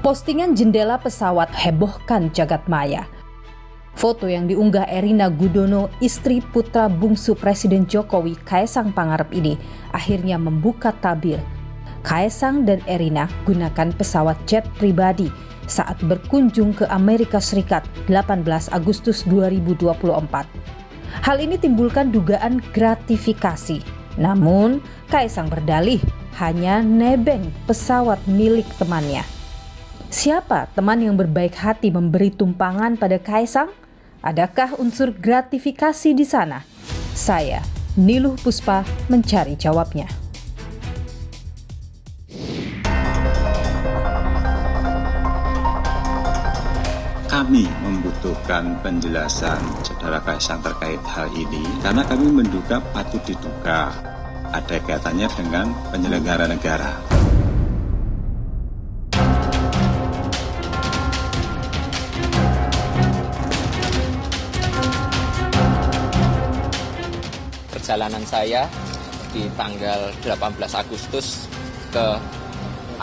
Postingan jendela pesawat hebohkan jagat maya. Foto yang diunggah Erina Gudono, istri putra bungsu Presiden Jokowi, Kaesang Pangarep ini, akhirnya membuka tabir. Kaesang dan Erina gunakan pesawat jet pribadi saat berkunjung ke Amerika Serikat 18 Agustus 2024. Hal ini timbulkan dugaan gratifikasi. Namun, Kaesang berdalih hanya nebeng pesawat milik temannya. Siapa teman yang berbaik hati memberi tumpangan pada Kaesang? Adakah unsur gratifikasi di sana? Saya, Niluh Puspa, mencari jawabnya. Kami membutuhkan penjelasan Saudara Kaesang terkait hal ini karena kami menduga patut diduga ada kaitannya dengan penyelenggara negara. Perjalanan saya di tanggal 18 Agustus ke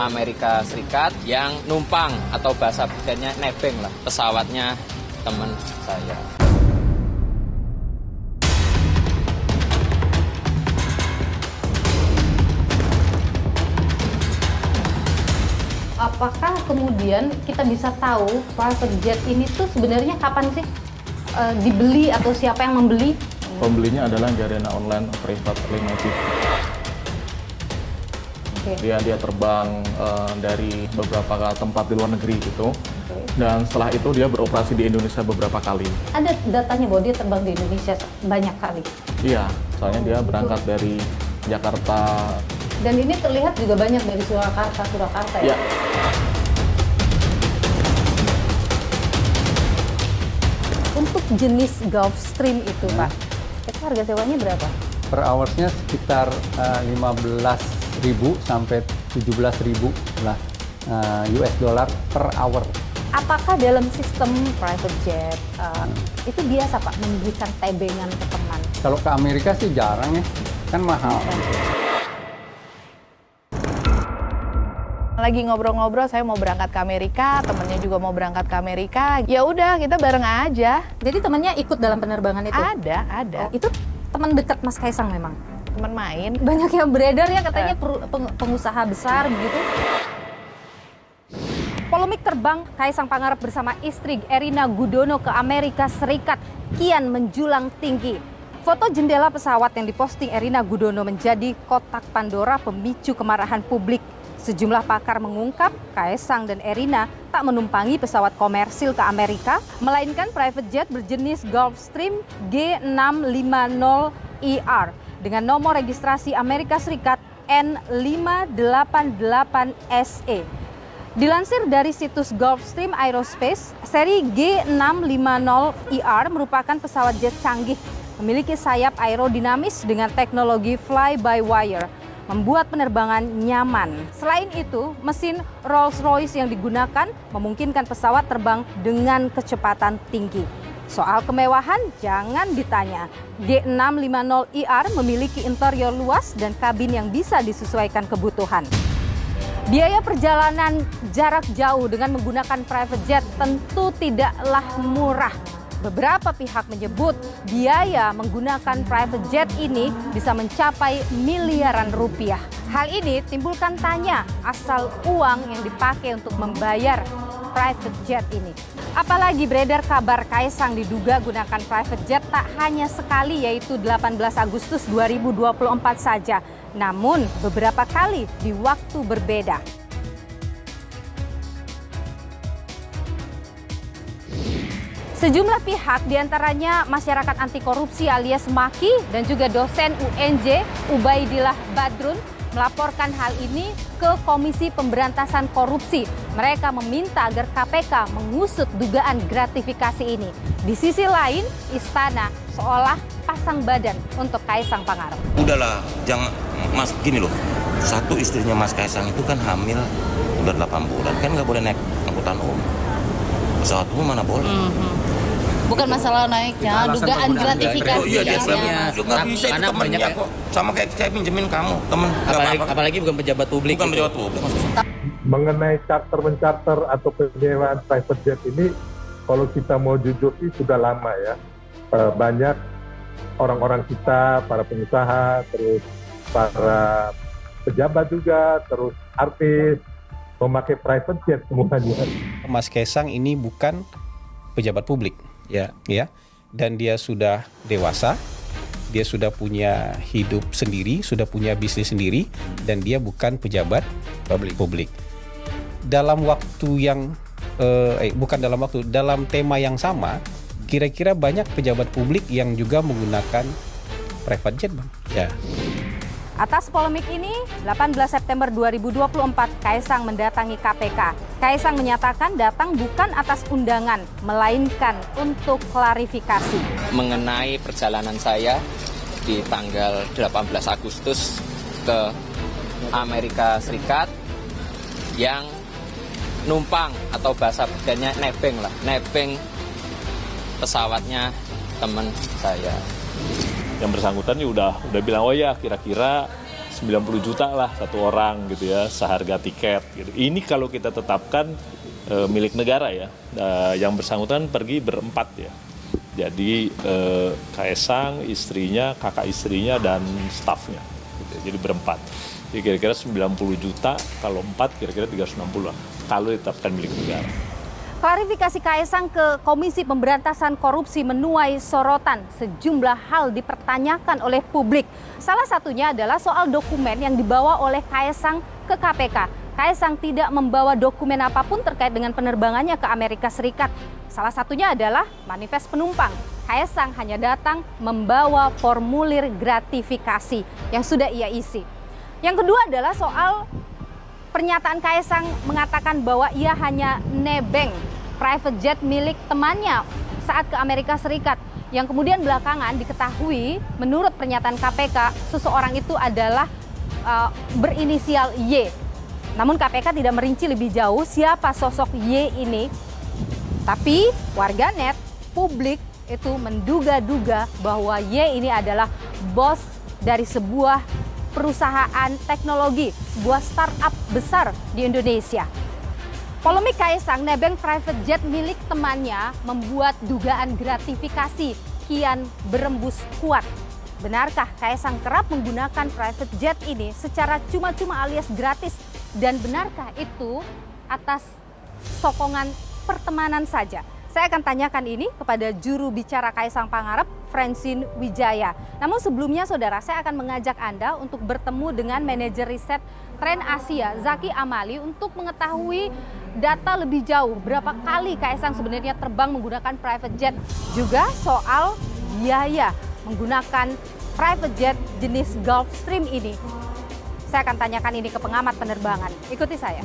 Amerika Serikat yang numpang atau bahasa bedanya nebeng lah pesawatnya teman saya. Apakah kemudian kita bisa tahu private jet ini tuh sebenarnya kapan sih dibeli atau siapa yang membeli? Pembelinya adalah Garena Online Private Limited. Dia terbang dari beberapa tempat di luar negeri gitu. Dan setelah itu dia beroperasi di Indonesia beberapa kali. Ada datanya bahwa dia terbang di Indonesia banyak kali? Iya, soalnya dia berangkat dari Jakarta. Dan ini terlihat juga banyak dari Surakarta ya? Untuk jenis Gulfstream itu Pak, itu harga sewanya berapa? Per hoursnya sekitar 15.000 sampai 17.000 lah US dollar per hour. Apakah dalam sistem private jet itu biasa Pak memberikan tebengan ke teman? Kalau ke Amerika sih jarang ya, kan mahal. Lagi ngobrol-ngobrol, saya mau berangkat ke Amerika, temennya juga mau berangkat ke Amerika. Ya udah, kita bareng aja. Jadi temannya ikut dalam penerbangan itu? Ada. Oh, itu teman dekat Mas Kaesang memang? Teman main. Banyak yang beredar ya katanya pengusaha besar gitu. Polemik terbang Kaesang Pangarep bersama istri Erina Gudono ke Amerika Serikat kian menjulang tinggi. Foto jendela pesawat yang diposting Erina Gudono menjadi kotak Pandora pemicu kemarahan publik. Sejumlah pakar mengungkap Kaesang dan Erina tak menumpangi pesawat komersil ke Amerika, melainkan private jet berjenis Gulfstream G650ER dengan nomor registrasi Amerika Serikat N588SE. Dilansir dari situs Gulfstream Aerospace, seri G650ER merupakan pesawat jet canggih, memiliki sayap aerodinamis dengan teknologi fly-by-wire, membuat penerbangan nyaman. Selain itu, mesin Rolls-Royce yang digunakan memungkinkan pesawat terbang dengan kecepatan tinggi. Soal kemewahan, jangan ditanya. G650ER memiliki interior luas dan kabin yang bisa disesuaikan kebutuhan. Biaya perjalanan jarak jauh dengan menggunakan private jet tentu tidaklah murah. Beberapa pihak menyebut biaya menggunakan private jet ini bisa mencapai miliaran rupiah. Hal ini timbulkan tanya asal uang yang dipakai untuk membayar private jet ini. Apalagi beredar kabar Kaesang diduga gunakan private jet tak hanya sekali, yaitu 18 Agustus 2024 saja, namun beberapa kali di waktu berbeda. Sejumlah pihak, diantaranya masyarakat anti korupsi alias MAKI dan juga dosen UNJ Ubaidillah Badrun, melaporkan hal ini ke Komisi Pemberantasan Korupsi. Mereka meminta agar KPK mengusut dugaan gratifikasi ini. Di sisi lain, Istana seolah pasang badan untuk Kaesang Pangarep. Udahlah, jangan, Mas, gini loh. Satu istrinya Mas Kaesang itu kan hamil udah 8 bulan, kan nggak boleh naik angkutan umum. Pesawat umum mana boleh. Bukan masalah naiknya, dugaan gratifikasi. Iya, dia nggak bisa, itu temennya kok. Sama kayak saya pinjemin kamu, temen. Apalagi bukan pejabat publik. Bukan pejabat publik. Mengenai charter-mencarter atau penyewaan private jet ini, kalau kita mau jujur sih sudah lama ya. Banyak orang-orang kita, para pengusaha, terus para pejabat juga, terus artis, memakai private jet semuanya. Mas Kaisang ini bukan pejabat publik, ya, dan dia sudah dewasa, dia sudah punya hidup sendiri, sudah punya bisnis sendiri, dan dia bukan pejabat publik. Dalam waktu yang dalam tema yang sama, kira-kira banyak pejabat publik yang juga menggunakan private jet, Bang. Ya. Atas polemik ini, 18 September 2024, Kaisang mendatangi KPK. Kaisang menyatakan datang bukan atas undangan, melainkan untuk klarifikasi. Mengenai perjalanan saya di tanggal 18 Agustus ke Amerika Serikat yang numpang atau bahasa bedanya nebeng pesawatnya teman saya. Yang bersangkutan udah bilang, oh ya kira-kira 90 juta lah satu orang gitu ya, seharga tiket gitu. Ini kalau kita tetapkan milik negara ya, yang bersangkutan pergi berempat ya. Jadi Kaisang, istrinya, kakak istrinya, dan stafnya gitu. Jadi berempat. Jadi kira-kira 90 juta, kalau 4 kira-kira 360 lah, kalau ditetapkan milik negara. Klarifikasi Kaisang ke Komisi Pemberantasan Korupsi menuai sorotan. Sejumlah hal dipertanyakan oleh publik. Salah satunya adalah soal dokumen yang dibawa oleh Kaisang ke KPK. Kaisang tidak membawa dokumen apapun terkait dengan penerbangannya ke Amerika Serikat. Salah satunya adalah manifest penumpang. Kaisang hanya datang membawa formulir gratifikasi yang sudah ia isi. Yang kedua adalah soal pernyataan Kaisang mengatakan bahwa ia hanya nebeng private jet milik temannya saat ke Amerika Serikat. Yang kemudian belakangan diketahui menurut pernyataan KPK, seseorang itu adalah berinisial Y. Namun KPK tidak merinci lebih jauh siapa sosok Y ini. Tapi warganet, publik itu menduga-duga bahwa Y ini adalah bos dari sebuah perusahaan teknologi, sebuah startup besar di Indonesia. Polemik Kaisang nebeng private jet milik temannya membuat dugaan gratifikasi kian berembus kuat. Benarkah Kaisang kerap menggunakan private jet ini secara cuma-cuma alias gratis? Dan benarkah itu atas sokongan pertemanan saja? Saya akan tanyakan ini kepada juru bicara Kaisang Pangarep, Francine Wijaya. Namun sebelumnya saudara, saya akan mengajak Anda untuk bertemu dengan manajer riset Tren Asia, Zaki Amali, untuk mengetahui data lebih jauh berapa kali Kaisang sebenarnya terbang menggunakan private jet. Juga soal biaya menggunakan private jet jenis Gulfstream ini. Saya akan tanyakan ini ke pengamat penerbangan. Ikuti saya.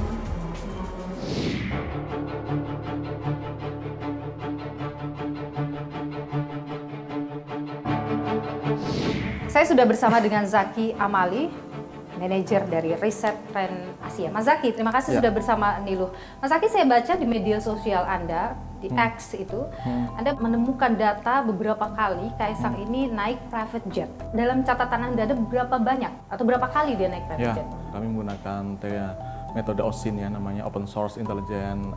Saya sudah bersama dengan Zaki Amali, manajer dari riset Tren Asia. Mas Zaki, terima kasih sudah bersama Niluh. Mas Zaki, saya baca di media sosial Anda, di X itu, Anda menemukan data beberapa kali Kaisang ini naik private jet. Dalam catatan Anda ada berapa banyak atau berapa kali dia naik private jet? Kami menggunakan metode OSIN ya, namanya Open Source Intelligence,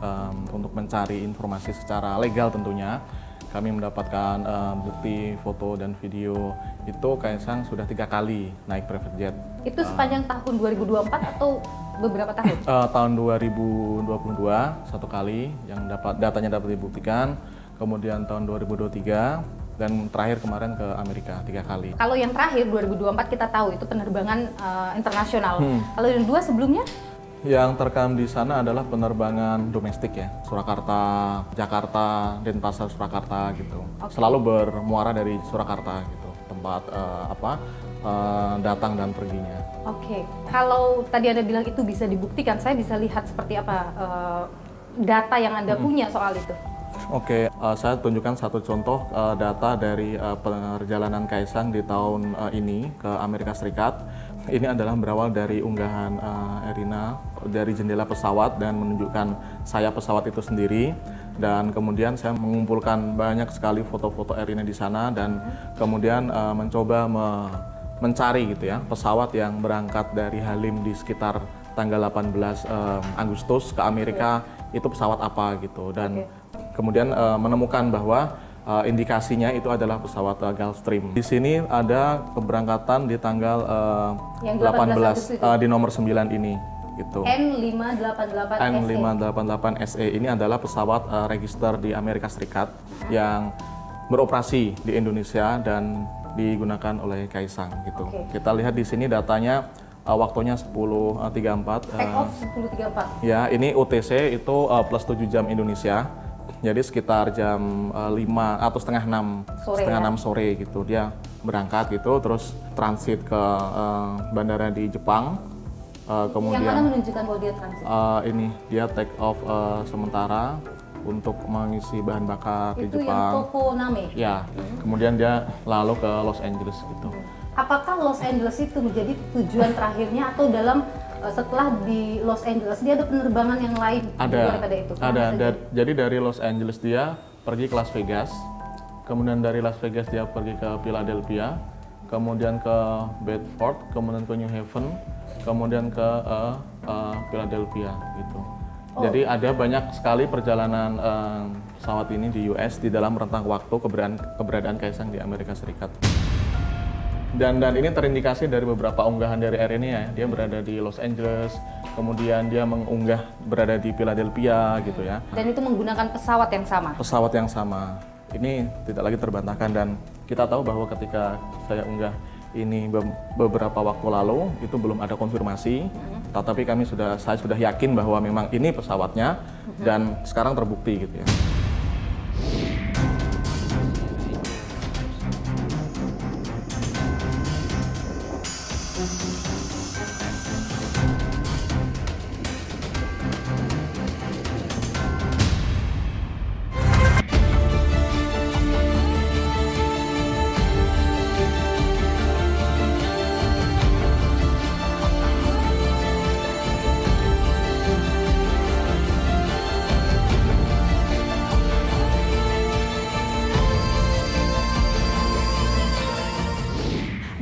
untuk mencari informasi secara legal tentunya. Kami mendapatkan bukti foto dan video itu Kaisang sudah 3 kali naik private jet. Itu sepanjang tahun 2024 atau beberapa tahun? Tahun 2022 1 kali yang datanya dapat dibuktikan, kemudian tahun 2023 dan terakhir kemarin ke Amerika 3 kali. Kalau yang terakhir 2024 kita tahu itu penerbangan internasional. Kalau yang 2 sebelumnya? Yang terekam di sana adalah penerbangan domestik ya, Surakarta, Jakarta, Denpasar, Surakarta gitu. Selalu bermuara dari Surakarta gitu, tempat datang dan perginya. Oke, kalau tadi Anda bilang itu bisa dibuktikan, saya bisa lihat seperti apa data yang Anda punya soal itu. Oke, saya tunjukkan satu contoh data dari perjalanan Kaisang di tahun ini ke Amerika Serikat. Ini adalah berawal dari unggahan Erina dari jendela pesawat dan menunjukkan sayap pesawat itu sendiri. Dan kemudian saya mengumpulkan banyak sekali foto-foto Erina di sana dan kemudian mencoba mencari gitu ya pesawat yang berangkat dari Halim di sekitar tanggal 18 Agustus ke Amerika itu pesawat apa gitu, dan kemudian menemukan bahwa indikasinya itu adalah pesawat Gulfstream. Di sini ada keberangkatan di tanggal 18 di nomor 9 ini gitu. N588 SE ini adalah pesawat register di Amerika Serikat yang beroperasi di Indonesia dan digunakan oleh Kaisang gitu. Kita lihat di sini datanya waktunya 10.34. Take off 10.34. Ya, ini UTC itu plus 7 jam Indonesia. Jadi sekitar jam 5 atau setengah 6 sore gitu dia berangkat gitu, terus transit ke bandara di Jepang. Kemudian yang mana menunjukkan bahwa dia transit? Ini dia take off sementara untuk mengisi bahan bakar di Jepang. Itu yang Tokoname? Ya, kemudian dia lalu ke Los Angeles gitu. Apakah Los Angeles itu menjadi tujuan terakhirnya atau dalam setelah di Los Angeles dia ada penerbangan yang lain daripada itu? Jadi dari Los Angeles dia pergi ke Las Vegas, kemudian dari Las Vegas dia pergi ke Philadelphia, kemudian ke Bedford, kemudian ke New Haven, kemudian ke Philadelphia gitu. Jadi ada banyak sekali perjalanan pesawat ini di US di dalam rentang waktu keberadaan Kaisang di Amerika Serikat. Dan ini terindikasi dari beberapa unggahan dari Airina ya. Dia berada di Los Angeles, kemudian dia mengunggah berada di Philadelphia gitu ya. Dan itu menggunakan pesawat yang sama? Pesawat yang sama. Ini tidak lagi terbantahkan, dan kita tahu bahwa ketika saya unggah ini beberapa waktu lalu itu belum ada konfirmasi, tetapi saya sudah yakin bahwa memang ini pesawatnya dan sekarang terbukti gitu ya.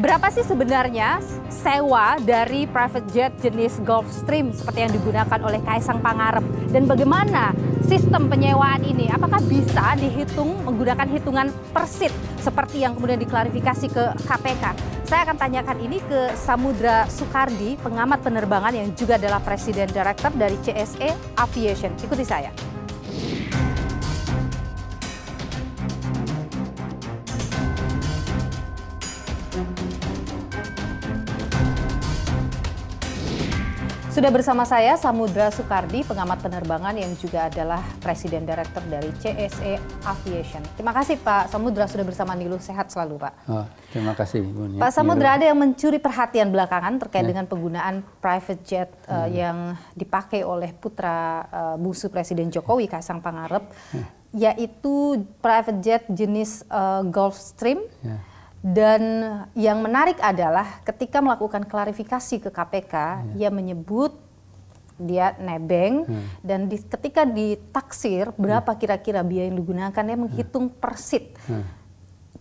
Berapa sih sebenarnya sewa dari private jet jenis Gulfstream seperti yang digunakan oleh Kaisang Pangarep? Dan bagaimana sistem penyewaan ini? Apakah bisa dihitung menggunakan hitungan per seat seperti yang kemudian diklarifikasi ke KPK? Saya akan tanyakan ini ke Samudra Soekardi, pengamat penerbangan yang juga adalah Presiden Director dari CSE Aviation. Ikuti saya. Sudah bersama saya Samudra Soekardi, pengamat penerbangan yang juga adalah Presiden Director dari CSE Aviation. Terima kasih Pak Samudra sudah bersama Niluh, sehat selalu Pak. Terima kasih Bu. Pak Samudra, ada yang mencuri perhatian belakangan terkait dengan penggunaan private jet yang dipakai oleh putra bungsu Presiden Jokowi, Kaisang Pangarep, yaitu private jet jenis Gulfstream. Dan yang menarik adalah ketika melakukan klarifikasi ke KPK, ia menyebut dia nebeng, dan ketika ditaksir berapa kira-kira biaya yang digunakan, dia menghitung per seat.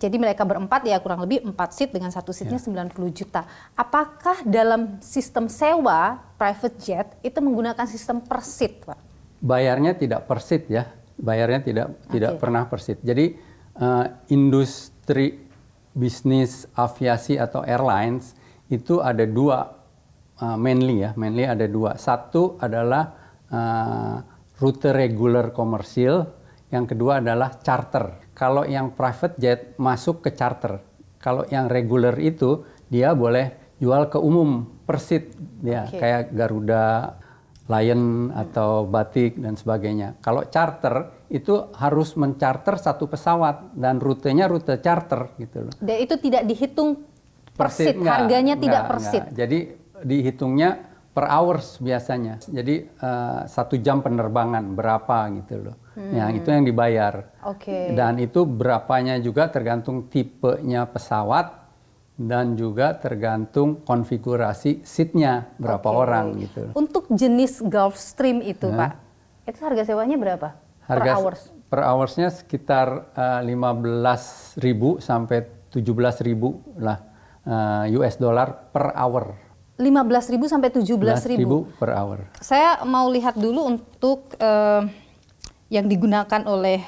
Jadi mereka berempat ya kurang lebih 4 seat dengan 1 seatnya 90 juta. Apakah dalam sistem sewa private jet itu menggunakan sistem per seat, Pak? Bayarnya tidak per seat ya, bayarnya tidak pernah per seat. Jadi industri bisnis aviasi atau airlines itu ada dua mainly ada dua. Satu adalah rute regular komersil, yang kedua adalah charter. Kalau yang private jet masuk ke charter, kalau yang regular itu dia boleh jual ke umum per seat ya, kayak Garuda, Lion atau Batik dan sebagainya. Kalau charter itu harus mencarter satu pesawat dan rutenya rute charter gitu loh. Dan itu tidak dihitung per seat, harganya tidak per seat. Jadi dihitungnya per hours biasanya. Jadi 1 jam penerbangan berapa gitu loh. Ya itu yang dibayar. Dan itu berapanya juga tergantung tipenya pesawat dan juga tergantung konfigurasi seatnya berapa orang gitu. Untuk jenis Gulfstream itu Pak, itu harga sewanya berapa? Harga per hours? Per hoursnya sekitar 15.000 sampai 17.000 lah US dollar per hour. 15.000 15.000 sampai 17.000 per hour. Saya mau lihat dulu untuk yang digunakan oleh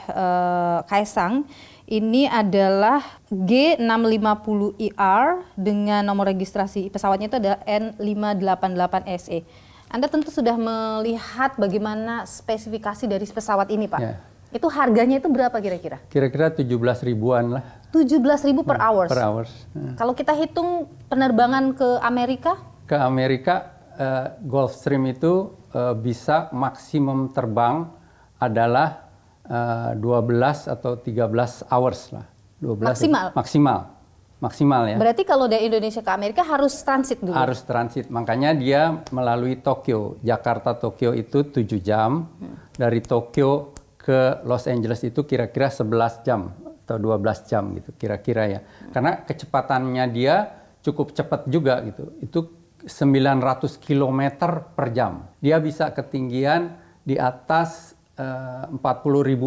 Kaesang. Ini adalah G650ER dengan nomor registrasi pesawatnya itu adalah N588SE. Anda tentu sudah melihat bagaimana spesifikasi dari pesawat ini, Pak. Ya. Itu harganya itu berapa kira-kira? Kira-kira 17 ribuan lah. 17.000 per hours. Per hours. Kalau kita hitung penerbangan ke Amerika? Ke Amerika, Gulfstream itu bisa maksimum terbang adalah 12 atau 13 hours lah. 12 maksimal ya. Berarti kalau dari Indonesia ke Amerika harus transit dulu? Harus transit, makanya dia melalui Tokyo. Jakarta Tokyo itu 7 jam. Dari Tokyo ke Los Angeles itu kira-kira 11 jam atau 12 jam gitu kira-kira ya. Karena kecepatannya dia cukup cepat juga gitu. Itu 900 km per jam. Dia bisa ketinggian di atas 40.000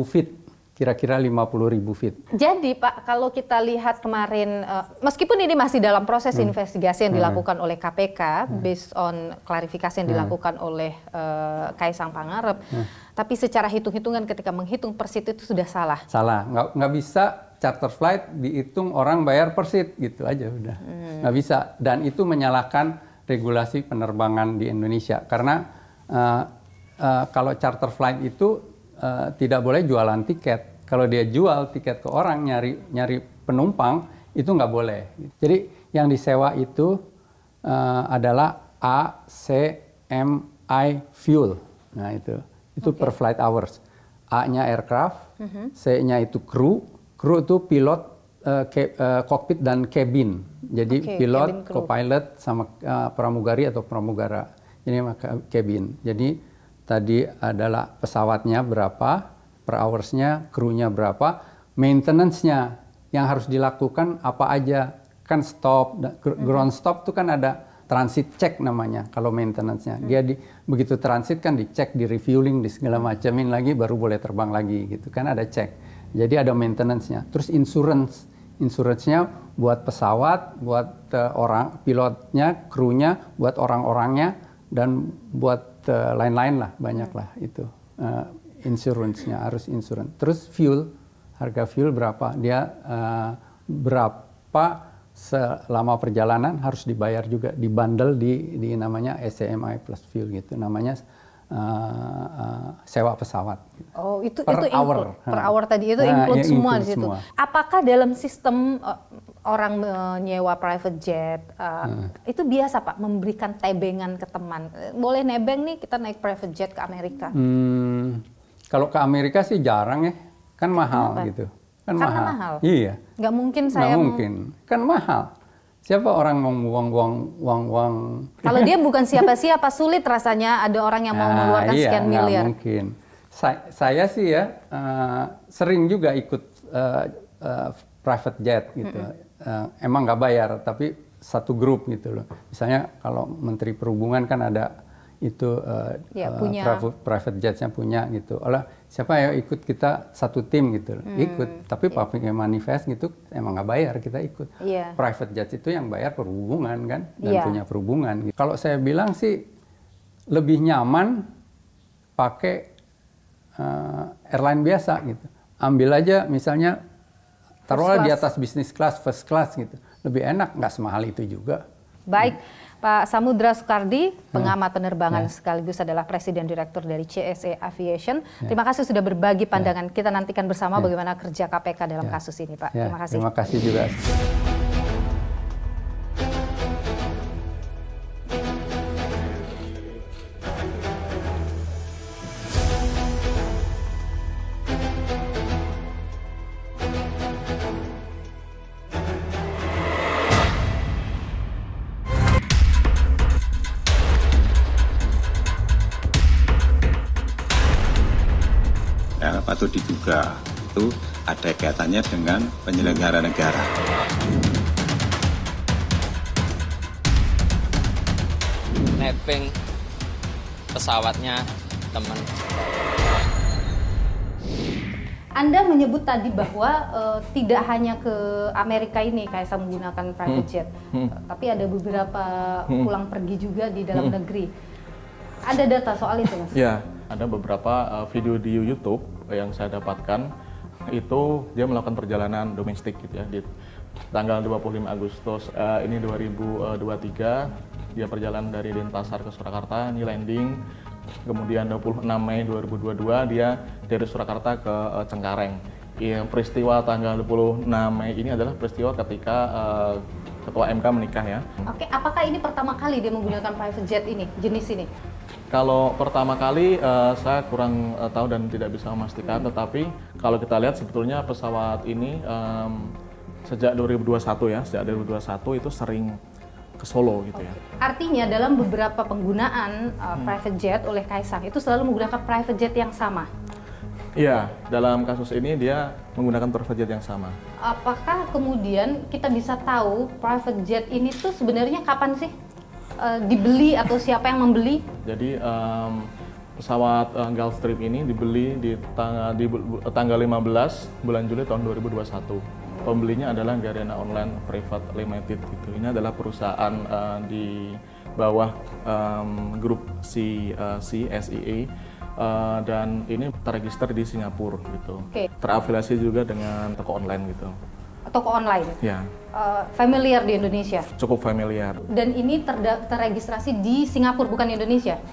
feet, kira-kira 50.000 feet. Jadi Pak, kalau kita lihat kemarin, meskipun ini masih dalam proses investigasi yang dilakukan oleh KPK, based on klarifikasi yang dilakukan oleh Kaesang Pangarep, tapi secara hitung-hitungan ketika menghitung per seat itu sudah salah. Salah, nggak bisa charter flight dihitung orang bayar per seat gitu aja udah, nggak bisa. Dan itu menyalahkan regulasi penerbangan di Indonesia karena kalau charter flight itu tidak boleh jualan tiket. Kalau dia jual tiket ke orang nyari penumpang itu nggak boleh. Jadi yang disewa itu adalah ACMI fuel. Nah itu per flight hours. A-nya aircraft, C-nya itu kru itu pilot, cockpit dan cabin. Jadi pilot, co-pilot sama pramugari atau pramugara. Ini cabin. Jadi tadi adalah pesawatnya berapa, per hoursnya, krunya berapa, maintenance-nya yang harus dilakukan apa aja. Kan stop, ground stop itu kan ada transit check namanya kalau maintenance-nya. Dia begitu transit kan dicek, di refueling, di segala macamin lagi baru boleh terbang lagi gitu kan, ada cek. Jadi ada maintenance-nya. Terus insurance-nya buat pesawat, buat orang pilotnya, krunya, buat orang-orangnya, dan buat lain-lain lah, banyak lah itu. Insurance-nya harus insurance. Terus fuel, harga fuel berapa? Dia berapa selama perjalanan harus dibayar juga, dibundle di namanya ACMI plus fuel gitu, namanya sewa pesawat. Oh, itu per hour. Per hour tadi itu include semua di situ. Apakah dalam sistem orang menyewa private jet itu biasa Pak memberikan tebengan ke teman? Boleh nebeng nih kita naik private jet ke Amerika? Kalau ke Amerika sih jarang ya, kan mahal. Kenapa? Gitu. Kan karena mahal. Iya. Nggak mungkin saya. Nggak mungkin, kan mahal. Siapa orang mau buang uang? Kalau dia bukan siapa-siapa, sulit rasanya ada orang yang mau mengeluarkan sekian miliar. Nggak mungkin. Saya sih ya sering juga ikut private jet gitu. Emang nggak bayar, tapi satu grup gitu loh. Misalnya kalau Menteri Perhubungan kan ada itu private jetnya punya gitu. Siapa ya ikut kita satu tim gitu, ikut. Tapi pakai manifest gitu emang nggak bayar, kita ikut. Private jet itu yang bayar perhubungan kan, dan punya perhubungan. Gitu. Kalau saya bilang sih lebih nyaman pakai airline biasa gitu. Ambil aja misalnya taruhlah di atas business class, first class gitu. Lebih enak, nggak semahal itu juga. Baik. Pak Samudra Soekardi, pengamat penerbangan sekaligus adalah Presiden Direktur dari CSE Aviation. Terima kasih sudah berbagi pandangan. Kita nantikan bersama bagaimana kerja KPK dalam kasus ini, Pak. Terima kasih. Terima kasih juga. Patut diduga itu ada kaitannya dengan penyelenggara negara. Nebeng pesawatnya teman. Anda menyebut tadi bahwa tidak hanya ke Amerika ini Kaisang menggunakan private jet, tapi ada beberapa pulang pergi juga di dalam negeri. Ada data soal itu, Mas? Ya, ada beberapa video di YouTube yang saya dapatkan, itu dia melakukan perjalanan domestik gitu ya, di tanggal 25 Agustus ini 2023, dia perjalanan dari Denpasar ke Surakarta, ini landing. Kemudian 26 Mei 2022 dia dari Surakarta ke Cengkareng. Peristiwa tanggal 26 Mei ini adalah peristiwa ketika Ketua MK menikah ya. Oke, apakah ini pertama kali dia menggunakan private jet ini, jenis ini? Kalau pertama kali saya kurang tahu dan tidak bisa memastikan, tetapi kalau kita lihat sebetulnya pesawat ini sejak 2021 ya, sejak 2021 itu sering ke Solo gitu ya. Artinya dalam beberapa penggunaan private jet oleh Kaisang itu selalu menggunakan private jet yang sama? Iya, dalam kasus ini dia menggunakan private jet yang sama. Apakah kemudian kita bisa tahu private jet ini tuh sebenarnya kapan sih dibeli atau siapa yang membeli? Jadi pesawat Gulfstream ini dibeli di tanggal 15 bulan Juli tahun 2021. Pembelinya adalah Garena Online Private Limited gitu. Ini adalah perusahaan di bawah grup SEA dan ini terregister di Singapura gitu. Terafiliasi juga dengan toko online gitu. Toko online? Ya. Familiar di Indonesia? Cukup familiar. Dan ini terregistrasi di Singapura, bukan Indonesia?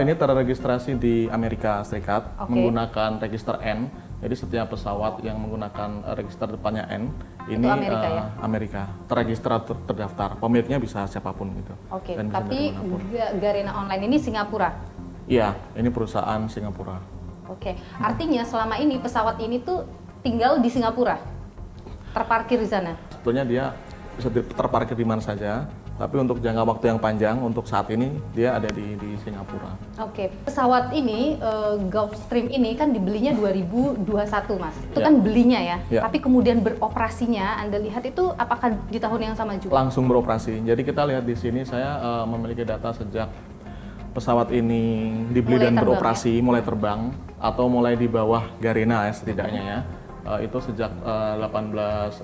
Ini terregistrasi di Amerika Serikat menggunakan register N. Jadi setiap pesawat yang menggunakan register depannya N ini Amerika, ya? Amerika, terregister terdaftar. Pemiliknya bisa siapapun gitu. Oke, tapi Garena Online ini Singapura? Iya, ini perusahaan Singapura. Oke, artinya selama ini pesawat ini tuh tinggal di Singapura? Terparkir di sana? Sebetulnya dia bisa terparkir di mana saja, tapi untuk jangka waktu yang panjang, untuk saat ini dia ada di Singapura. Oke, pesawat ini, Gulfstream ini kan dibelinya 2021 Mas, itu kan belinya ya, tapi kemudian beroperasinya, Anda lihat itu apakah di tahun yang sama juga? Langsung beroperasi, jadi kita lihat di sini saya memiliki data sejak pesawat ini dibeli dan beroperasi, mulai terbang, atau mulai di bawah Garena ya setidaknya ya. Itu sejak 18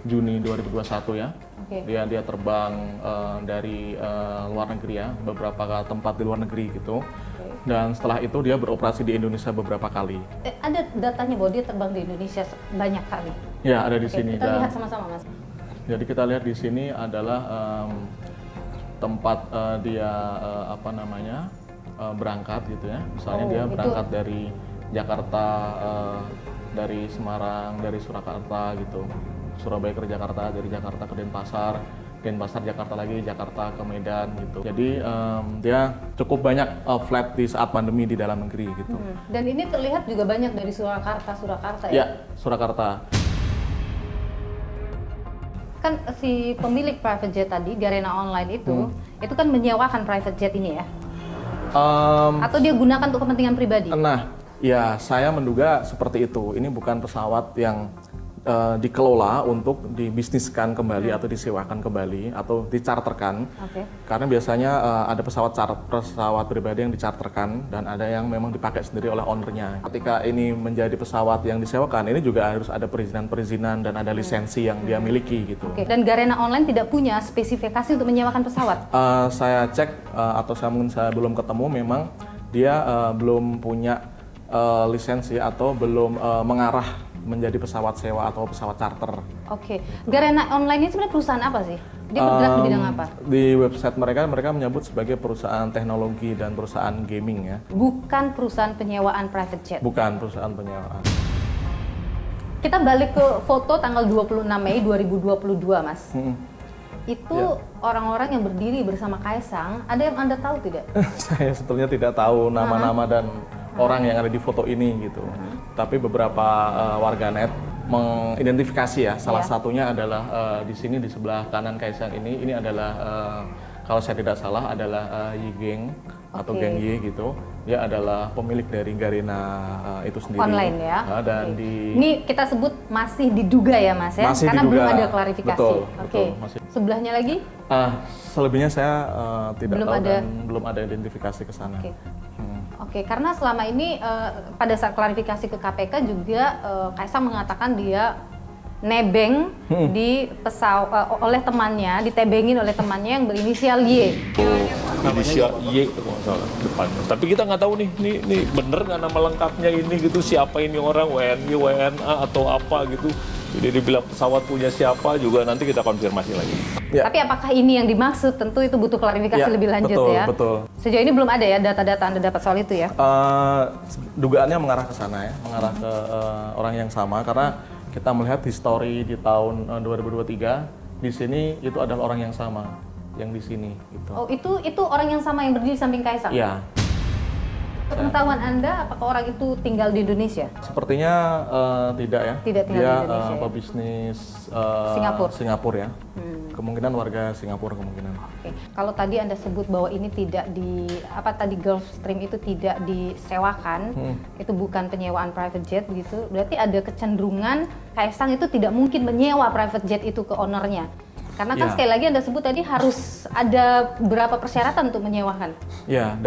Juni 2021 ya. Dia terbang dari luar negeri ya, beberapa tempat di luar negeri gitu. Dan setelah itu dia beroperasi di Indonesia beberapa kali. Ada datanya bahwa dia terbang di Indonesia banyak kali? Ya, ada di sini. Kita lihat sama-sama Mas. Jadi kita lihat di sini adalah tempat dia berangkat gitu ya. Misalnya dia berangkat dari Jakarta, dari Semarang, dari Surakarta gitu, Surabaya ke Jakarta, dari Jakarta ke Denpasar, Denpasar Jakarta lagi, Jakarta ke Medan gitu. Jadi dia cukup banyak flight di saat pandemi di dalam negeri gitu. Dan ini terlihat juga banyak dari Surakarta ya? Ya, Surakarta. Kan si pemilik private jet tadi, Garena Online itu kan menyewakan private jet ini ya? Atau dia gunakan untuk kepentingan pribadi? Nah, ya, saya menduga seperti itu. Ini bukan pesawat yang dikelola untuk dibisniskan kembali atau disewakan kembali atau dicharterkan. Karena biasanya ada pesawat pribadi yang dicharterkan dan ada yang memang dipakai sendiri oleh ownernya. Ketika ini menjadi pesawat yang disewakan, ini juga harus ada perizinan dan ada lisensi yang dia miliki gitu. Dan Garena Online tidak punya spesifikasi untuk menyewakan pesawat? Saya cek atau saya belum ketemu, memang dia belum punya lisensi atau belum mengarah menjadi pesawat sewa atau pesawat charter. Garena Online ini sebenarnya perusahaan apa sih? Dia bergerak di bidang apa? Di website mereka menyebut sebagai perusahaan teknologi dan perusahaan gaming ya. Bukan perusahaan penyewaan private jet? Bukan perusahaan penyewaan. Kita balik ke foto tanggal 26 Mei 2022 Mas. Itu orang-orang yang berdiri bersama Kaisang, ada yang Anda tahu tidak? Saya sebetulnya tidak tahu nama-nama dan orang yang ada di foto ini gitu. Tapi beberapa warganet mengidentifikasi ya. Salah satunya adalah di sini di sebelah kanan Kaisang ini adalah kalau saya tidak salah adalah Yigeng atau Geng Ye gitu. Dia adalah pemilik dari Garena itu sendiri. Online ya. Dan ini kita sebut masih diduga ya Mas ya. Masih karena diduga. belum ada klarifikasi. Betul. Sebelahnya lagi? Selebihnya saya tidak tahu dan belum ada identifikasi ke sana. Oke, karena selama ini pada saat klarifikasi ke KPK juga Kaisang mengatakan dia nebeng di oleh temannya, ditebengin oleh temannya yang berinisial Y. Inisial Y itu masalah depannya. Tapi kita nggak tahu nih bener nggak nama lengkapnya ini gitu, siapa ini orang, WNI, WNA atau apa gitu. Jadi dibilang pesawat punya siapa juga nanti kita konfirmasi lagi. Ya. Tapi apakah ini yang dimaksud? Tentu itu butuh klarifikasi lebih lanjut betul, ya. Betul. Sejauh ini belum ada ya data-data Anda dapat soal itu ya? Dugaannya mengarah ke sana ya, mengarah ke orang yang sama karena kita melihat histori di tahun 2023 di sini itu adalah orang yang sama yang di sini gitu. Oh, itu orang yang sama yang berdiri di samping Kaisang? Iya. Pengetahuan Anda, apakah orang itu tinggal di Indonesia? Sepertinya tidak ya. Tidak tinggal di Indonesia. Dia pebisnis Singapura ya. Kemungkinan warga Singapura kemungkinan. Oke. Kalau tadi Anda sebut bahwa ini tidak Gulfstream itu tidak disewakan, itu bukan penyewaan private jet begitu. Berarti ada kecenderungan Kaisang itu tidak mungkin menyewa private jet itu ke ownernya. Karena kan sekali lagi Anda sebut tadi harus ada beberapa persyaratan untuk menyewakan. Ya,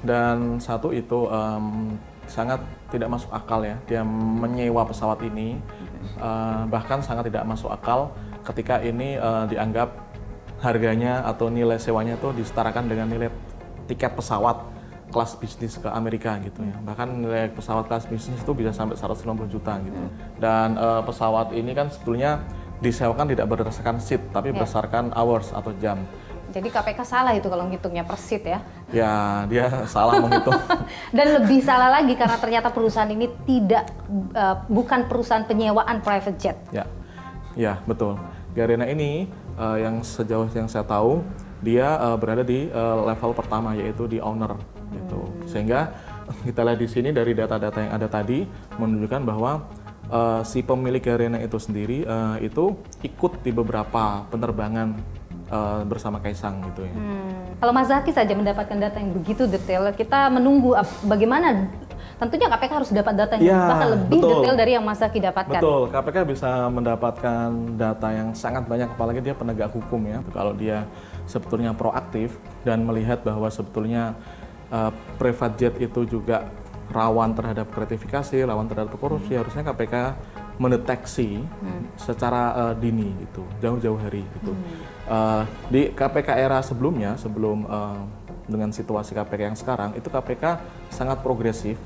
dan satu itu sangat tidak masuk akal ya, dia menyewa pesawat ini, bahkan sangat tidak masuk akal ketika ini dianggap harganya atau nilai sewanya itu disetarakan dengan nilai tiket pesawat kelas bisnis ke Amerika gitu ya. Bahkan nilai pesawat kelas bisnis itu bisa sampai 150 juta gitu. Dan pesawat ini kan sebetulnya disewakan tidak berdasarkan seat, tapi berdasarkan hours atau jam. Jadi KPK salah itu kalau menghitungnya per seat ya? Ya, dia salah menghitung. Dan lebih salah lagi karena ternyata perusahaan ini bukan perusahaan penyewaan private jet. Ya, betul. Garena ini yang sejauh yang saya tahu dia berada di level pertama yaitu di owner gitu. Sehingga kita lihat di sini dari data-data yang ada tadi menunjukkan bahwa si pemilik Garena itu sendiri itu ikut di beberapa penerbangan bersama Kaisang gitu ya. Kalau Mas Zaki saja mendapatkan data yang begitu detail, kita menunggu bagaimana. Tentunya KPK harus dapat data yang bahkan lebih detail dari yang Mas Zaki dapatkan. Betul, KPK bisa mendapatkan data yang sangat banyak, apalagi dia penegak hukum ya. Kalau dia sebetulnya proaktif dan melihat bahwa sebetulnya private jet itu juga rawan terhadap gratifikasi, rawan terhadap korupsi, harusnya KPK mendeteksi secara dini gitu, jauh-jauh hari gitu. Di KPK era sebelumnya, sebelum dengan situasi KPK yang sekarang, itu KPK sangat progresif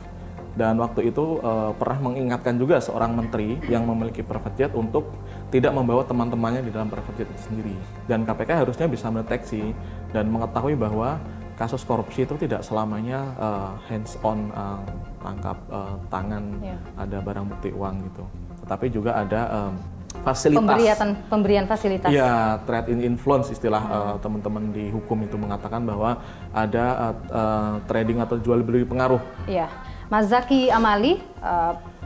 dan waktu itu pernah mengingatkan juga seorang menteri yang memiliki private jet untuk tidak membawa teman-temannya di dalam private jet itu sendiri. Dan KPK harusnya bisa mendeteksi dan mengetahui bahwa kasus korupsi itu tidak selamanya hands on, tangkap tangan, ada barang bukti uang gitu. Tetapi juga ada fasilitas. Pemberian fasilitas. Ya, trade in influence istilah teman-teman di hukum itu mengatakan bahwa ada trading atau jual beli pengaruh. Iya. Mas Zaki Amali,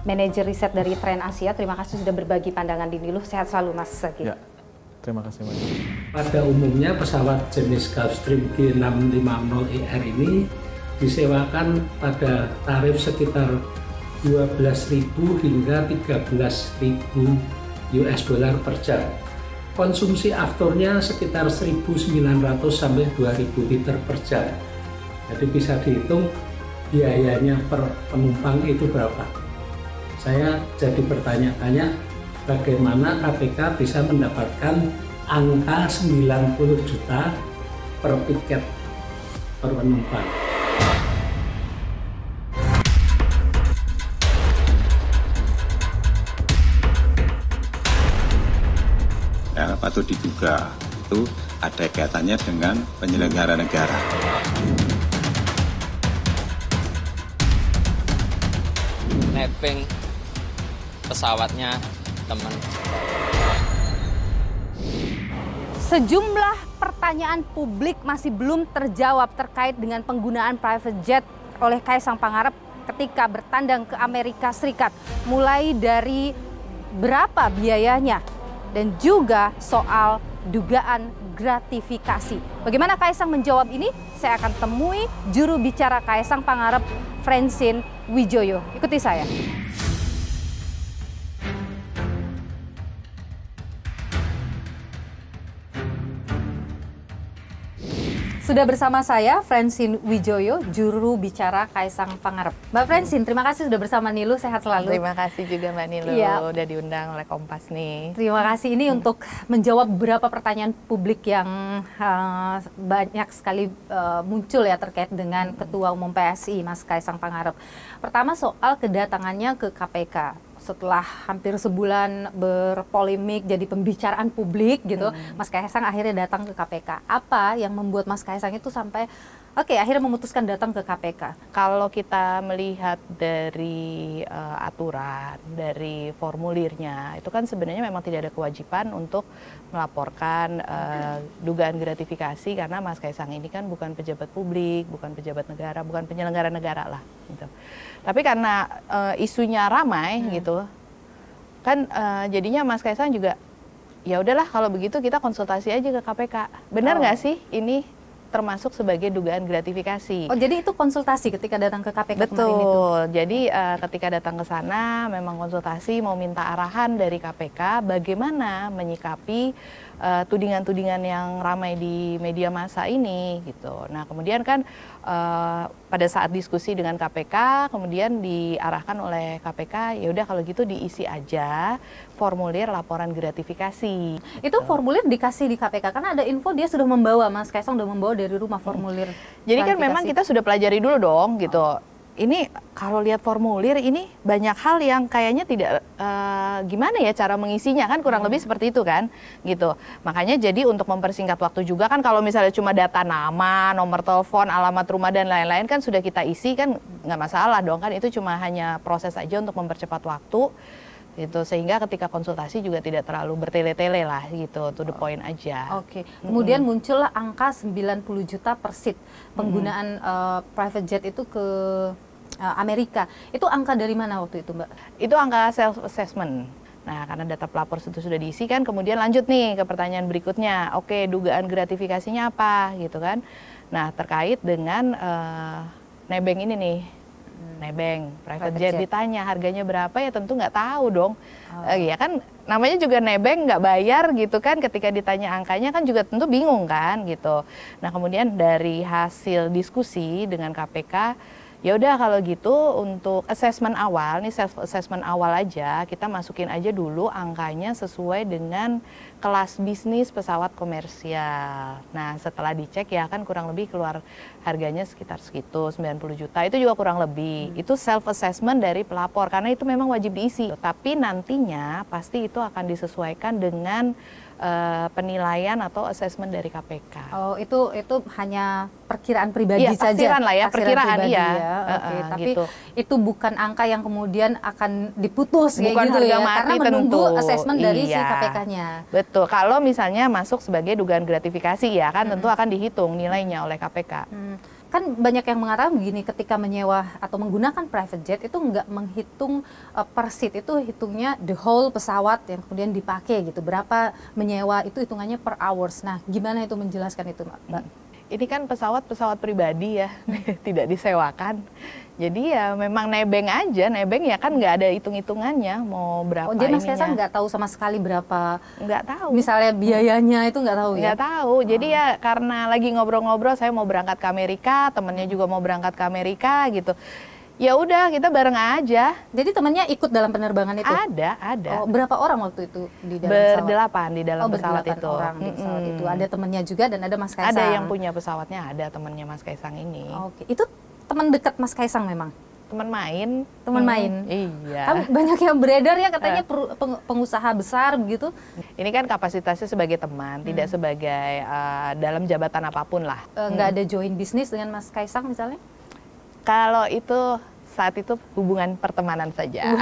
manajer riset dari Trend Asia, terima kasih sudah berbagi pandangan di Niluh. Sehat selalu Mas Zaki. Ya. Terima kasih Mas. Pada umumnya pesawat jenis Gulfstream G650ER ini disewakan pada tarif sekitar 12.000 hingga 13.000 US dollar per jam. Konsumsi afternya sekitar 1.900 sampai 2.000 liter per jam. Jadi bisa dihitung biayanya per penumpang itu berapa. Saya jadi bertanya-tanya bagaimana KPK bisa mendapatkan angka 90 juta per tiket per penumpang. Ya, patut diduga itu ada kaitannya dengan penyelenggara negara. Nebeng pesawatnya teman. Sejumlah pertanyaan publik masih belum terjawab terkait dengan penggunaan private jet oleh Kaisang Pangarep ketika bertandang ke Amerika Serikat. Mulai dari berapa biayanya dan juga soal dugaan gratifikasi. Bagaimana Kaisang menjawab ini? Saya akan temui juru bicara Kaisang Pangarep, Francine Wijoyo. Ikuti saya. Sudah bersama saya, Francine Wijoyo, juru bicara Kaisang Pangarep. Mbak Francine, terima kasih sudah bersama Nilu, sehat selalu. Terima kasih juga Mbak Nilu, udah diundang oleh Kompas nih. Terima kasih, ini untuk menjawab beberapa pertanyaan publik yang banyak sekali muncul ya terkait dengan Ketua Umum PSI, Mas Kaisang Pangarep. Pertama soal kedatangannya ke KPK. Setelah hampir sebulan berpolemik, jadi pembicaraan publik gitu, Mas Kaisang akhirnya datang ke KPK. Apa yang membuat Mas Kaisang itu sampai akhirnya memutuskan datang ke KPK? Kalau kita melihat dari aturan, dari formulirnya, itu kan sebenarnya memang tidak ada kewajiban untuk melaporkan dugaan gratifikasi karena Mas Kaisang ini kan bukan pejabat publik, bukan pejabat negara, bukan penyelenggara negara lah. Gitu. Tapi karena isunya ramai gitu, kan jadinya Mas Kaisang juga ya udahlah kalau begitu kita konsultasi aja ke KPK. Benar nggak sih ini termasuk sebagai dugaan gratifikasi? Oh, jadi itu konsultasi ketika datang ke KPK kemarin itu? Betul. Jadi ketika datang ke sana memang konsultasi mau minta arahan dari KPK bagaimana menyikapi tudingan-tudingan yang ramai di media massa ini gitu. Nah, kemudian kan pada saat diskusi dengan KPK kemudian diarahkan oleh KPK, ya udah kalau gitu diisi aja formulir laporan gratifikasi. Itu formulir dikasih di KPK karena ada info dia sudah membawa, Mas Kaisang sudah membawa dari rumah formulir. Jadi kan memang kita sudah pelajari dulu dong gitu. Ini kalau lihat formulir ini banyak hal yang kayaknya tidak gimana ya cara mengisinya, kan kurang lebih seperti itu kan gitu. Makanya jadi untuk mempersingkat waktu juga kan kalau misalnya cuma data nama, nomor telepon, alamat rumah dan lain-lain kan sudah kita isi kan nggak masalah dong, kan itu cuma hanya proses aja untuk mempercepat waktu gitu, sehingga ketika konsultasi juga tidak terlalu bertele-tele lah gitu, to the point aja. Oke. Kemudian muncullah angka 90 juta per seat penggunaan private jet itu ke Amerika. Itu angka dari mana waktu itu, Mbak? Itu angka self assessment. Nah, karena data pelapor itu sudah diisi kan, kemudian lanjut nih ke pertanyaan berikutnya. Oke, dugaan gratifikasinya apa gitu kan? Nah, terkait dengan nebeng ini nih. Nebeng, private jet ditanya harganya berapa ya tentu nggak tahu dong. Ya kan namanya juga nebeng nggak bayar gitu kan, ketika ditanya angkanya kan juga tentu bingung kan gitu. Nah, kemudian dari hasil diskusi dengan KPK, ya udah kalau gitu untuk assessment awal, nih self assessment awal aja, kita masukin aja dulu angkanya sesuai dengan kelas bisnis pesawat komersial. Nah, setelah dicek ya kan kurang lebih keluar harganya sekitar segitu, 90 juta. Itu juga kurang lebih. Itu self assessment dari pelapor karena itu memang wajib diisi. Tapi nantinya pasti itu akan disesuaikan dengan penilaian atau asesmen dari KPK. Oh, itu hanya perkiraan pribadi saja. Perkiraan lah ya, perkiraan ya. Oke, tapi gitu. Itu bukan angka yang kemudian akan diputus bukan kayak gitu ya, karena menunggu asesmen dari si iya. KPK-nya. Betul. Kalau misalnya masuk sebagai dugaan gratifikasi ya kan tentu akan dihitung nilainya oleh KPK. Kan banyak yang mengatakan begini, ketika menyewa atau menggunakan private jet itu nggak menghitung per seat, itu hitungnya the whole pesawat yang kemudian dipakai gitu. Berapa menyewa itu hitungannya per hours. Nah, gimana itu menjelaskan itu, Mbak? Ini kan pesawat pribadi ya, tidak disewakan. Jadi ya memang nebeng aja, nebeng ya kan nggak ada hitung-hitungannya mau berapa. Jadi Mas Kaisang nggak tahu sama sekali berapa? Nggak tahu. Misalnya biayanya itu nggak tahu ya? Nggak tahu. Jadi ya karena lagi ngobrol-ngobrol, saya mau berangkat ke Amerika, temennya juga mau berangkat ke Amerika gitu. Ya udah kita bareng aja. Jadi temannya ikut dalam penerbangan itu? Ada. Oh, berapa orang waktu itu di dalam Berdelapan di dalam pesawat itu. Orang di pesawat itu. Ada temannya juga dan ada Mas Kaisang. Ada yang punya pesawatnya, ada temannya Mas Kaisang ini. Oke. Itu teman dekat Mas Kaisang memang? Teman main. Teman main? Iya. Kan banyak yang beredar ya katanya pengusaha besar begitu. Ini kan kapasitasnya sebagai teman, tidak sebagai dalam jabatan apapun lah. Nggak ada join bisnis dengan Mas Kaisang misalnya? Kalau itu saat itu hubungan pertemanan saja.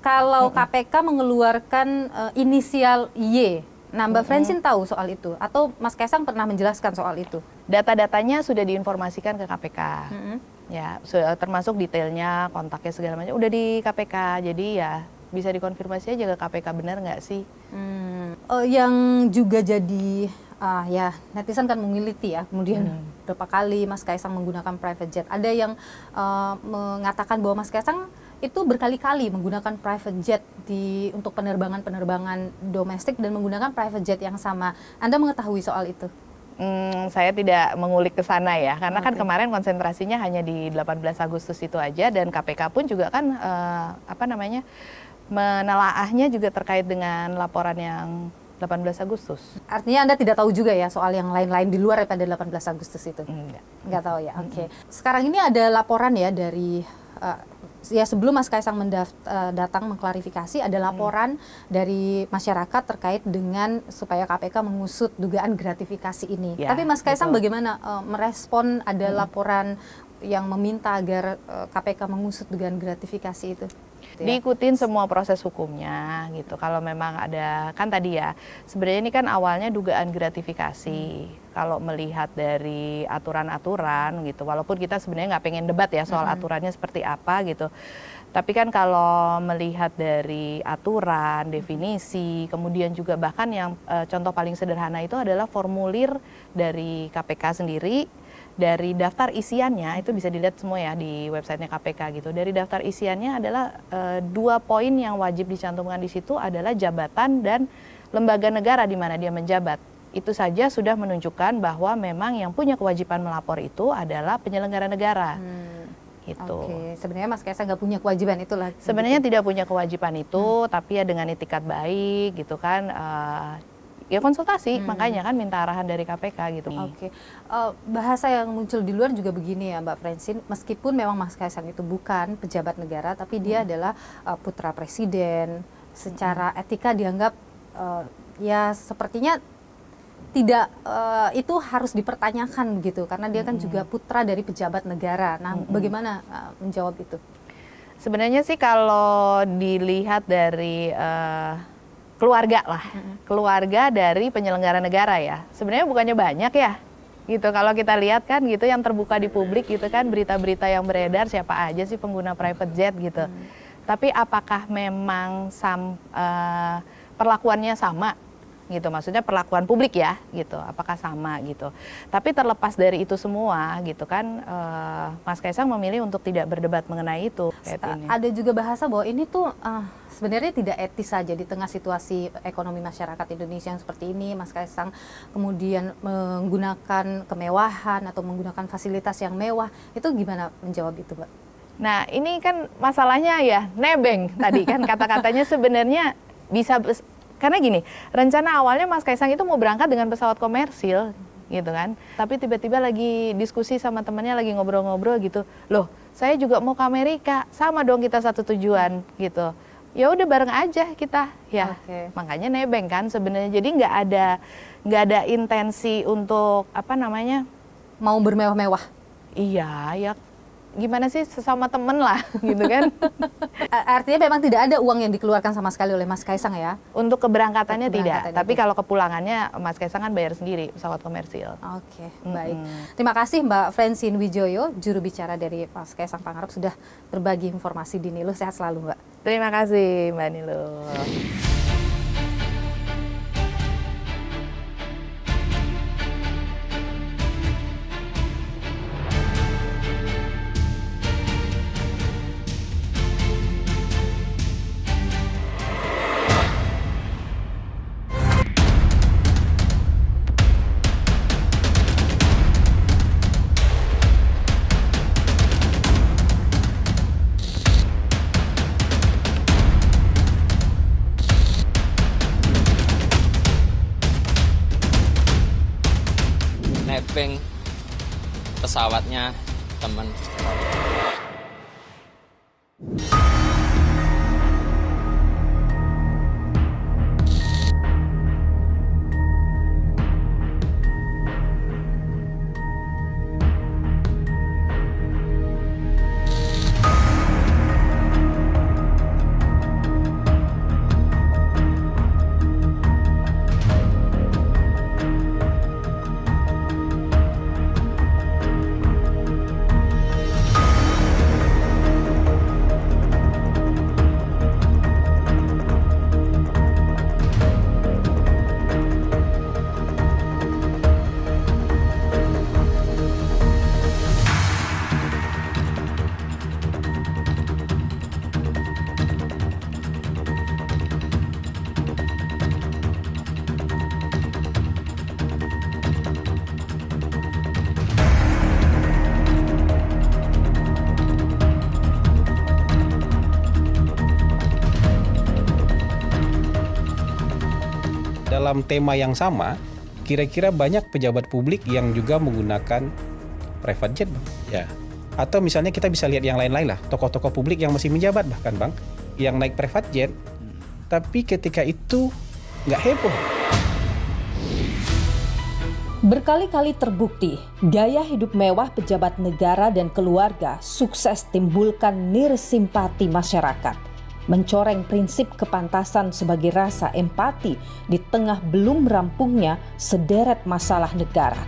Kalau KPK mengeluarkan inisial Y, nah Mbak Francine tahu soal itu? Atau Mas Kaisang pernah menjelaskan soal itu? Data-datanya sudah diinformasikan ke KPK. Ya, termasuk detailnya, kontaknya segala macam udah di KPK. Jadi ya bisa dikonfirmasi aja ke KPK, benar nggak sih? Yang juga jadi ya netizen kan mengiliti ya, kemudian berapa kali Mas Kaisang menggunakan private jet. Ada yang mengatakan bahwa Mas Kaisang itu berkali-kali menggunakan private jet untuk penerbangan domestik dan menggunakan private jet yang sama. Anda mengetahui soal itu? Saya tidak mengulik ke sana ya, karena kan kemarin konsentrasinya hanya di 18 Agustus itu aja, dan KPK pun juga kan menelaahnya juga terkait dengan laporan yang 18 Agustus. Artinya Anda tidak tahu juga ya soal yang lain-lain di luar daripada 18 Agustus itu? Enggak tahu ya, oke. Sekarang ini ada laporan ya dari ya sebelum Mas Kaisang datang mengklarifikasi, ada laporan dari masyarakat terkait dengan supaya KPK mengusut dugaan gratifikasi ini. Tapi Mas Kaisang bagaimana merespon ada laporan yang meminta agar KPK mengusut dugaan gratifikasi itu? Diikutin semua proses hukumnya gitu. Kalau memang ada, kan tadi ya, sebenarnya ini kan awalnya dugaan gratifikasi. Kalau melihat dari aturan-aturan gitu, walaupun kita sebenarnya nggak pengen debat ya soal aturannya seperti apa gitu. Tapi kan kalau melihat dari aturan, definisi, kemudian juga bahkan yang contoh paling sederhana itu adalah formulir dari KPK sendiri. Dari daftar isiannya, itu bisa dilihat semua ya di websitenya KPK gitu. Dari daftar isiannya adalah 2 poin yang wajib dicantumkan di situ adalah jabatan dan lembaga negara di mana dia menjabat. Itu saja sudah menunjukkan bahwa memang yang punya kewajiban melapor itu adalah penyelenggara negara. Gitu. Oke, sebenarnya Mas Kaisang nggak punya kewajiban itulah. Sebenarnya tidak punya kewajiban itu, tapi ya dengan itikat baik gitu kan. Ya konsultasi, makanya kan minta arahan dari KPK gitu. Oke. Bahasa yang muncul di luar juga begini ya Mbak Francine, meskipun memang Mas Kaisang itu bukan pejabat negara, tapi dia adalah putra presiden, secara etika dianggap ya sepertinya tidak itu harus dipertanyakan gitu, karena dia kan juga putra dari pejabat negara. Nah, bagaimana menjawab itu? Sebenarnya sih kalau dilihat dari keluarga lah, keluarga dari penyelenggara negara ya. Sebenarnya bukannya banyak ya, gitu. Kalau kita lihat kan gitu yang terbuka di publik gitu kan, berita-berita yang beredar siapa aja sih pengguna private jet gitu. Tapi apakah memang perlakuannya sama? Gitu, maksudnya perlakuan publik ya, gitu. Apakah sama gitu? Tapi terlepas dari itu semua, gitu kan, Mas Kaisang memilih untuk tidak berdebat mengenai itu. Ada juga bahasa bahwa ini tuh sebenarnya tidak etis saja di tengah situasi ekonomi masyarakat Indonesia yang seperti ini. Mas Kaisang kemudian menggunakan kemewahan atau menggunakan fasilitas yang mewah. Itu gimana menjawab itu, Mbak? Nah, ini kan masalahnya ya nebeng tadi kan kata-katanya sebenarnya bisa. Karena gini, rencana awalnya Mas Kaisang itu mau berangkat dengan pesawat komersil gitu kan. Tapi tiba-tiba lagi diskusi sama temannya, lagi ngobrol-ngobrol gitu. Loh, saya juga mau ke Amerika, sama dong kita satu tujuan gitu. Ya udah bareng aja kita ya. Makanya nebeng kan sebenarnya. Jadi nggak ada intensi untuk mau bermewah-mewah. Iya, ya gimana sih, sesama temen lah gitu kan. Artinya memang tidak ada uang yang dikeluarkan sama sekali oleh Mas Kaisang ya? Untuk keberangkatannya tidak, tapi kalau kepulangannya Mas Kaisang kan bayar sendiri pesawat komersil. Oke, baik. Terima kasih Mbak Francine Wijoyo, juru bicara dari Mas Kaisang Pangarep, sudah berbagi informasi di Niluh. Sehat selalu Mbak. Terima kasih Mbak Niluh. Nebeng pesawatnya teman. dalam tema yang sama, kira-kira banyak pejabat publik yang juga menggunakan private jet, Bang. Ya. Atau misalnya kita bisa lihat yang lain-lain lah, tokoh-tokoh publik yang masih menjabat bahkan, Bang, yang naik private jet, tapi ketika itu nggak heboh. Berkali-kali terbukti, gaya hidup mewah pejabat negara dan keluarga sukses timbulkan nirsimpati masyarakat, mencoreng prinsip kepantasan sebagai rasa empati di tengah belum rampungnya sederet masalah negara.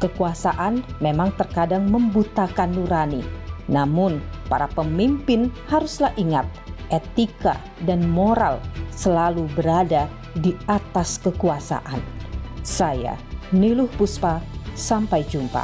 Kekuasaan memang terkadang membutakan nurani, namun para pemimpin haruslah ingat, etika dan moral selalu berada di atas kekuasaan. Saya Niluh Puspa, sampai jumpa.